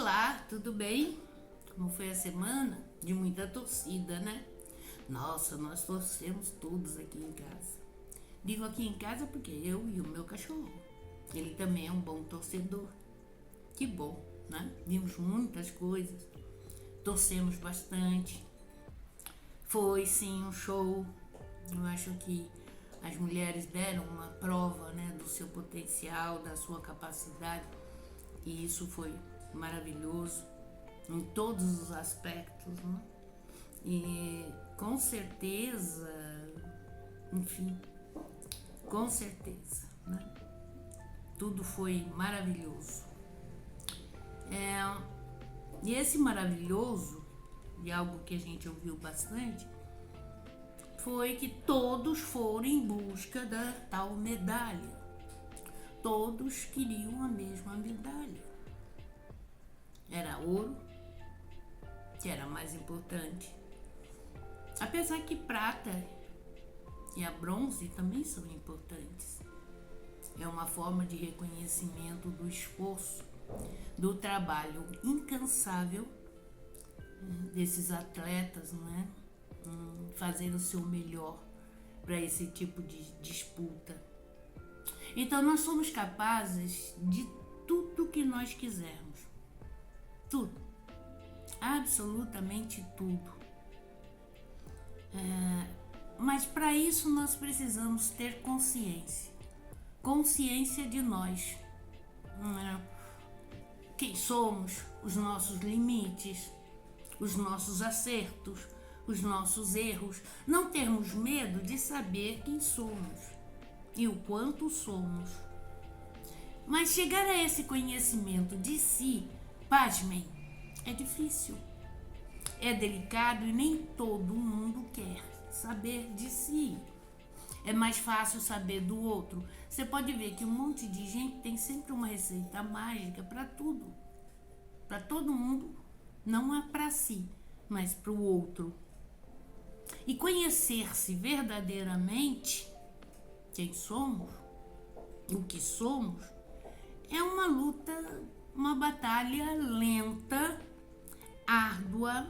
Olá, tudo bem? Como foi a semana? De muita torcida, né? Nossa, nós torcemos todos aqui em casa. Digo aqui em casa porque eu e o meu cachorro. Ele também é um bom torcedor. Que bom, né? Vimos muitas coisas, torcemos bastante. Foi sim um show. Eu acho que as mulheres deram uma prova, né, do seu potencial, da sua capacidade. E isso foi maravilhoso em todos os aspectos, né? E com certeza, enfim, com certeza, né? Tudo foi maravilhoso. E esse maravilhoso, e algo que a gente ouviu bastante, foi que todos foram em busca da tal medalha. Todos queriam a mesma medalha. Era ouro, que era mais importante. Apesar que prata e a bronze também são importantes. É uma forma de reconhecimento do esforço, do trabalho incansável desses atletas, né? Fazer o seu melhor para esse tipo de disputa. Então nós somos capazes de tudo que nós quisermos. Tudo. Absolutamente tudo. Mas para isso nós precisamos ter consciência. Consciência de nós. Quem somos, os nossos limites, os nossos acertos, os nossos erros. Não termos medo de saber quem somos e o quanto somos. Mas chegar a esse conhecimento de si, pasmem, é difícil. É delicado e nem todo mundo quer saber de si. É mais fácil saber do outro. Você pode ver que um monte de gente tem sempre uma receita mágica para tudo. Para todo mundo, não é para si, mas para o outro. E conhecer-se verdadeiramente, quem somos, o que somos, é uma luta, uma batalha lenta, árdua,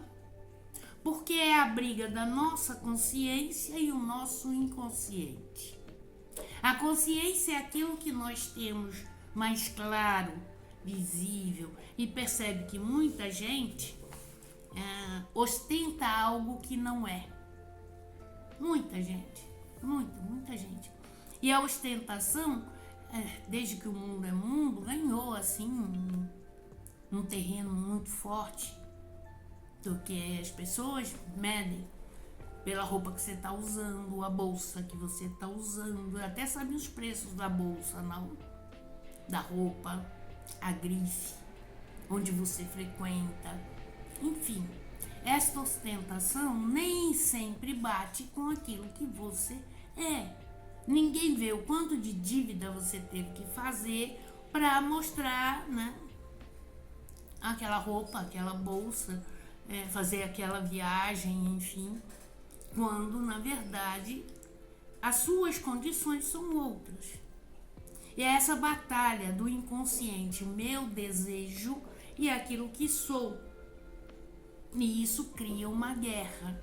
porque é a briga da nossa consciência e o nosso inconsciente. A consciência é aquilo que nós temos mais claro, visível, e percebe que muita gente ostenta algo que não é. Muita gente, muita gente. E a ostentação, desde que o mundo é mundo, ganhou assim um terreno muito forte, porque as pessoas medem pela roupa que você está usando, a bolsa que você está usando, até sabem os preços da bolsa, não? Da roupa, a grife, onde você frequenta, enfim. Esta ostentação nem sempre bate com aquilo que você é. Ninguém vê o quanto de dívida você teve que fazer para mostrar, né, aquela roupa, aquela bolsa, fazer aquela viagem, enfim, quando na verdade as suas condições são outras. E é essa batalha do inconsciente, o meu desejo e aquilo que sou. E isso cria uma guerra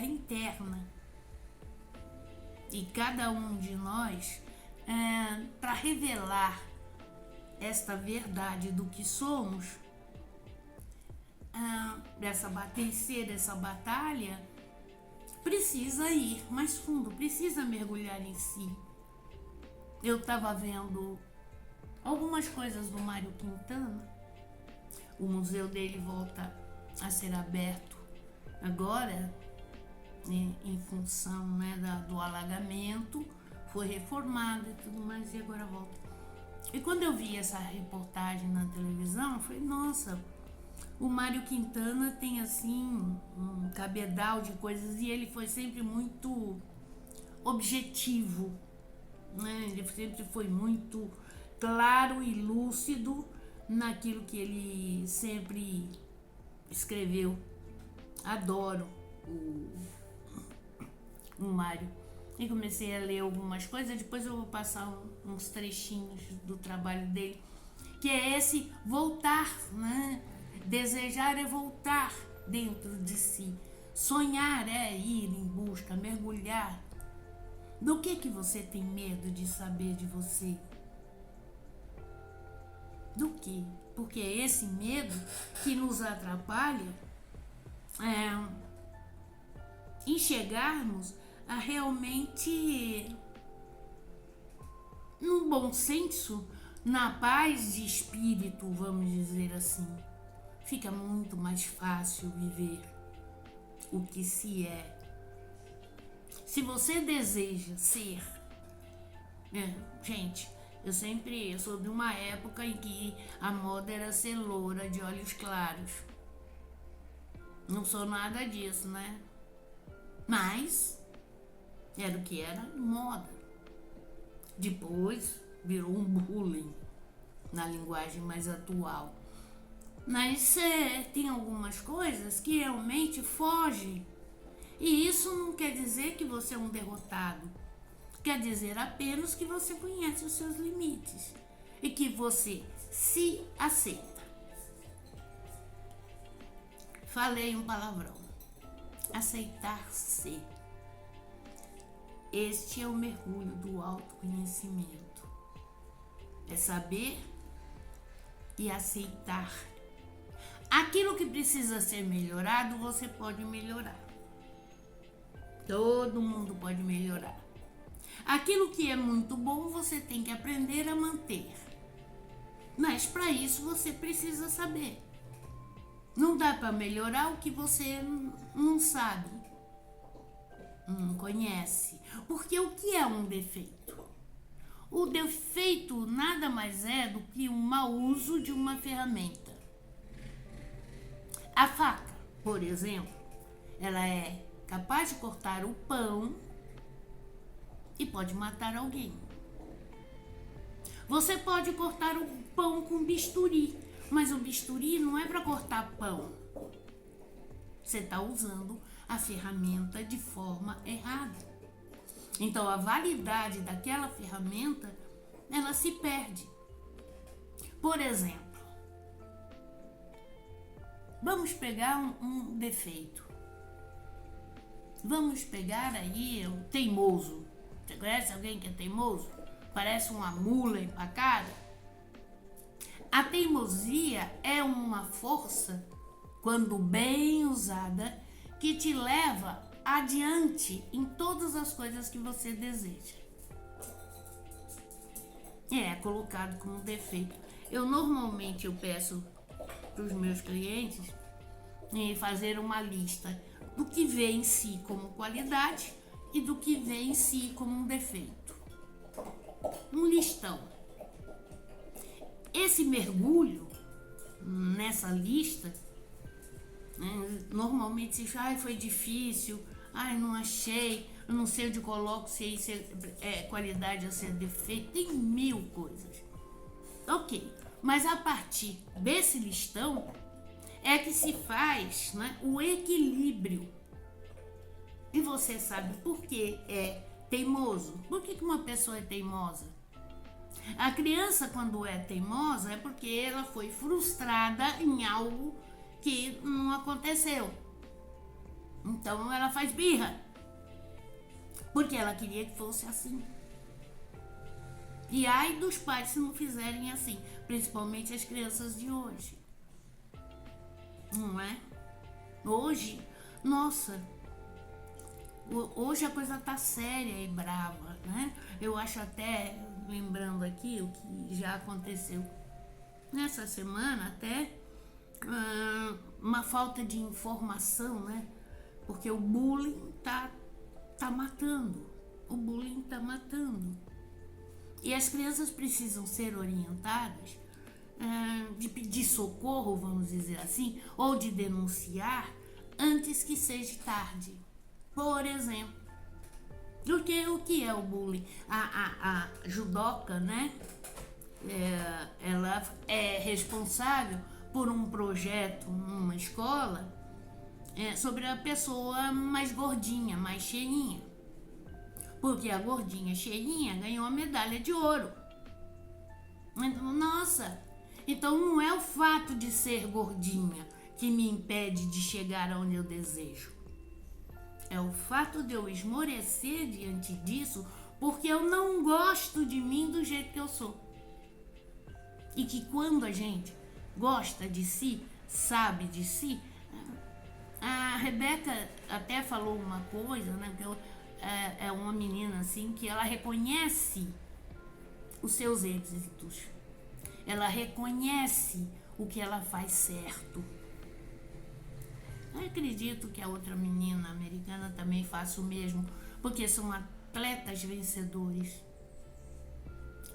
interna. E cada um de nós, para revelar esta verdade do que somos, vencer dessa batalha, precisa ir mais fundo, precisa mergulhar em si. Eu estava vendo algumas coisas do Mário Quintana. O museu dele volta a ser aberto agora, em função, né, do alagamento, foi reformado e tudo mais, e agora volta. E quando eu vi essa reportagem na televisão, eu falei, nossa, o Mário Quintana tem assim um cabedal de coisas e ele foi sempre muito objetivo, né? Ele sempre foi muito claro e lúcido naquilo que ele sempre escreveu. Adoro o Mário. E comecei a ler algumas coisas, depois eu vou passar uns trechinhos do trabalho dele, que é esse voltar, né, Desejar é voltar dentro de si. Sonhar é ir em busca, mergulhar. Do que você tem medo de saber de você? Do que? Porque é esse medo que nos atrapalha em chegarmos a realmente, no bom senso, na paz de espírito, vamos dizer assim. Fica muito mais fácil viver o que se é. Se você deseja ser... gente, eu sou de uma época em que a moda era ser loura de olhos claros. Não sou nada disso, né? Mas era o que era moda. Depois virou um bullying na linguagem mais atual. Mas tem algumas coisas que realmente fogem. E isso não quer dizer que você é um derrotado. Quer dizer apenas que você conhece os seus limites e que você se aceita. Falei um palavrão. Aceitar-se. Este é o mergulho do autoconhecimento. É saber e aceitar. Aquilo que precisa ser melhorado, você pode melhorar. Todo mundo pode melhorar. Aquilo que é muito bom, você tem que aprender a manter. Mas para isso você precisa saber. Não dá para melhorar o que você não sabe, não conhece. Porque o que é um defeito? O defeito nada mais é do que um mau uso de uma ferramenta. A faca, por exemplo, ela é capaz de cortar o pão e pode matar alguém. Você pode cortar o pão com bisturi, mas o bisturi não é para cortar pão. Você está usando a ferramenta de forma errada. Então a validade daquela ferramenta, ela se perde. Por exemplo, vamos pegar um defeito. Vamos pegar aí o teimoso. Você conhece alguém que é teimoso? Parece uma mula empacada. A teimosia é uma força, quando bem usada, que te leva adiante em todas as coisas que você deseja. É colocado como defeito. Normalmente eu peço para os meus clientes fazer uma lista do que vê em si como qualidade e do que vê em si como um defeito. Um listão. Esse mergulho nessa lista, normalmente se diz, foi difícil, não achei, eu não sei onde coloco, se isso é qualidade ou se é defeito, tem 1000 coisas. Ok, mas a partir desse listão é que se faz o equilíbrio. E você sabe por que é teimoso? Por que uma pessoa é teimosa? A criança, quando é teimosa, é porque ela foi frustrada em algo que não aconteceu. Então ela faz birra, porque ela queria que fosse assim. E ai dos pais se não fizerem assim, principalmente as crianças de hoje. Não é? Hoje, nossa, hoje a coisa tá séria e brava, né? Eu acho até, lembrando aqui o que já aconteceu nessa semana, até uma falta de informação, né? Porque o bullying tá matando. O bullying tá matando. E as crianças precisam ser orientadas de pedir socorro, vamos dizer assim, ou de denunciar antes que seja tarde. Por exemplo, o que é o bullying? A judoca, né? Ela é responsável por um projeto numa escola sobre a pessoa mais gordinha, mais cheinha. Porque a gordinha cheinha ganhou a medalha de ouro. Nossa, Então não é o fato de ser gordinha que me impede de chegar onde eu desejo. É o fato de eu esmorecer diante disso, porque eu não gosto de mim do jeito que eu sou. E que quando a gente gosta de si, sabe de si, a Rebeca até falou uma coisa, né? Que é uma menina assim que ela reconhece os seus êxitos. Ela reconhece o que ela faz certo. Eu acredito que a outra menina americana também faça o mesmo, porque são atletas vencedores.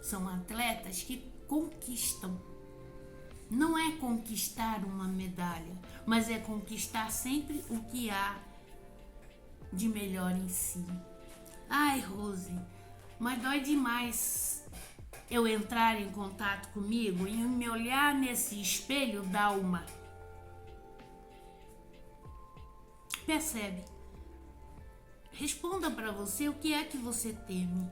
São atletas que conquistam. Não é conquistar uma medalha, mas é conquistar sempre o que há de melhor em si. Ai, Rose, mas dói demais eu entrar em contato comigo e me olhar nesse espelho d'alma. Percebe? Responda para você o que é que você teme.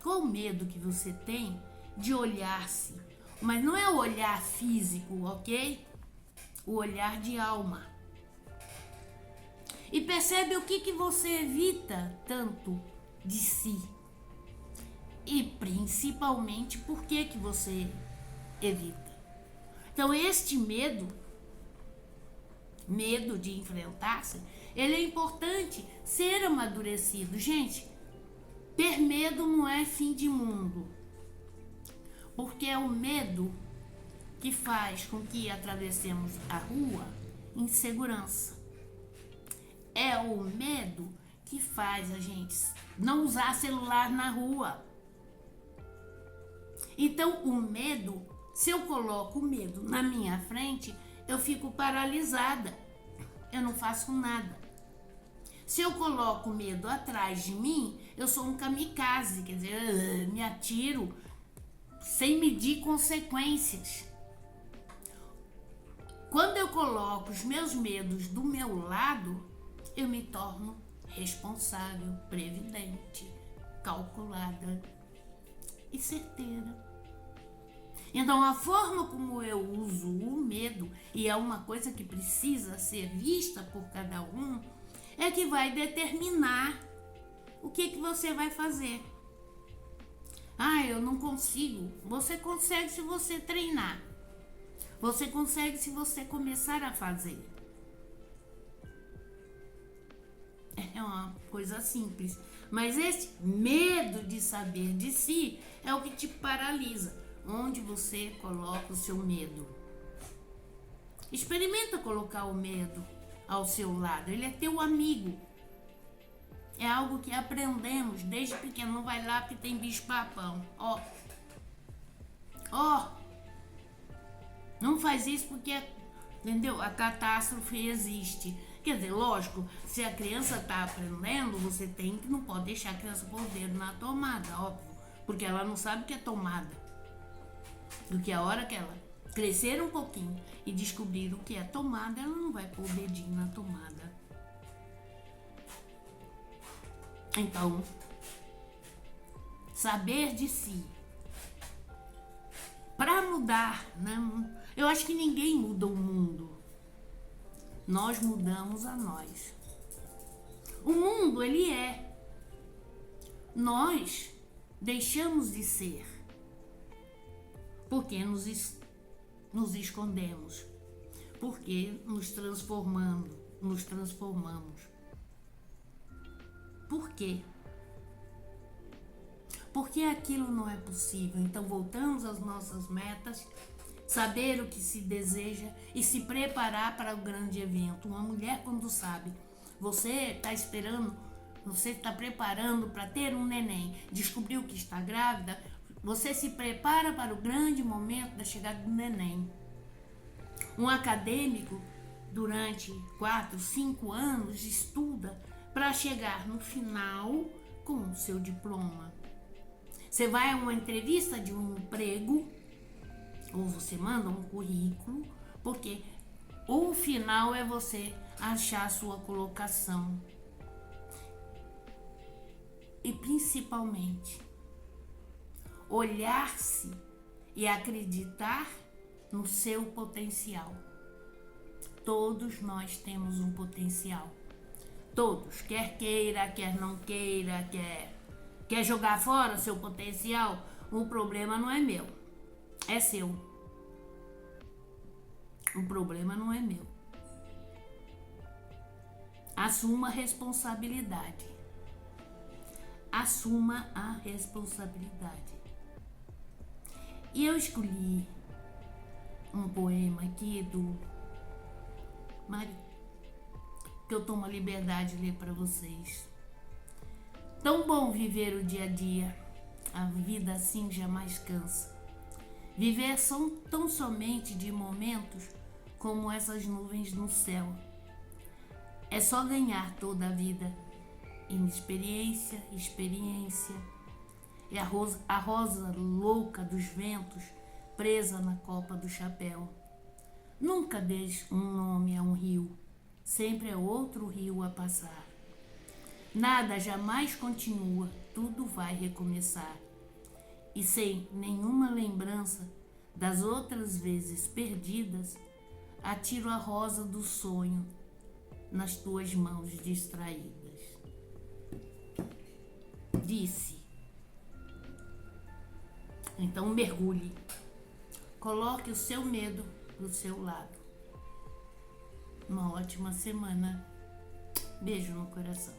Qual o medo que você tem de olhar-se? Mas não é o olhar físico, ok? O olhar de alma. E percebe o que você evita tanto de si. E principalmente por que você evita. Então este medo de enfrentar-se, ele é importante ser amadurecido. Gente, ter medo não é fim de mundo. Porque é o medo que faz com que atravessemos a rua em segurança. É o medo que faz a gente não usar celular na rua. Então, o medo, se eu coloco o medo na minha frente, eu fico paralisada. Eu não faço nada. Se eu coloco o medo atrás de mim, eu sou um kamikaze, quer dizer, me atiro sem medir consequências. Quando eu coloco os meus medos do meu lado, eu me torno responsável, previdente, calculada e certeira. Então, a forma como eu uso o medo, e é uma coisa que precisa ser vista por cada um, é que vai determinar o que você vai fazer. Ah, eu não consigo. Você consegue se você treinar. Você consegue se você começar a fazer. É uma coisa simples. Mas esse medo de saber de si é o que te paralisa. Onde você coloca o seu medo? Experimenta colocar o medo ao seu lado. Ele é teu amigo. É algo que aprendemos desde pequeno. Não vai lá porque tem bicho-papão. Não faz isso porque, entendeu? A catástrofe existe. Quer dizer, lógico, se a criança está aprendendo, você não pode deixar a criança pôr o dedo na tomada, óbvio. Porque ela não sabe o que é tomada. Do que a hora que ela crescer um pouquinho e descobrir o que é tomada, ela não vai pôr o dedinho na tomada. Então, saber de si. Para mudar, né? Eu acho que ninguém muda o mundo. Nós mudamos a nós. O mundo, ele é. Nós deixamos de ser. Porque nos escondemos. Porque nos transformamos. Por quê? Porque aquilo não é possível. Então voltamos às nossas metas, saber o que se deseja e se preparar para o grande evento. Uma mulher, quando sabe, você está esperando, você está preparando para ter um neném, descobriu que está grávida, você se prepara para o grande momento da chegada do neném. Um acadêmico, durante 4, 5 anos, estuda para chegar no final com o seu diploma. Você vai a uma entrevista de um emprego, ou você manda um currículo, porque o final é você achar a sua colocação. E principalmente, olhar-se e acreditar no seu potencial. Todos nós temos um potencial. Todos, quer queira, quer não queira, quer jogar fora seu potencial, o problema não é meu, é seu. O problema não é meu. Assuma a responsabilidade. Assuma a responsabilidade. E eu escolhi um poema aqui do que eu tomo a liberdade de ler para vocês. Tão bom viver o dia a dia, a vida assim jamais cansa. Viver são tão somente de momentos como essas nuvens no céu. É só ganhar toda a vida, inexperiência, experiência. É a rosa louca dos ventos presa na copa do chapéu. Nunca dês um nome a um rio, sempre é outro rio a passar. Nada jamais continua, tudo vai recomeçar. E sem nenhuma lembrança das outras vezes perdidas, atiro a rosa do sonho nas tuas mãos distraídas. Disse. Então mergulhe. Coloque o seu medo do seu lado. Uma ótima semana. Beijo no coração.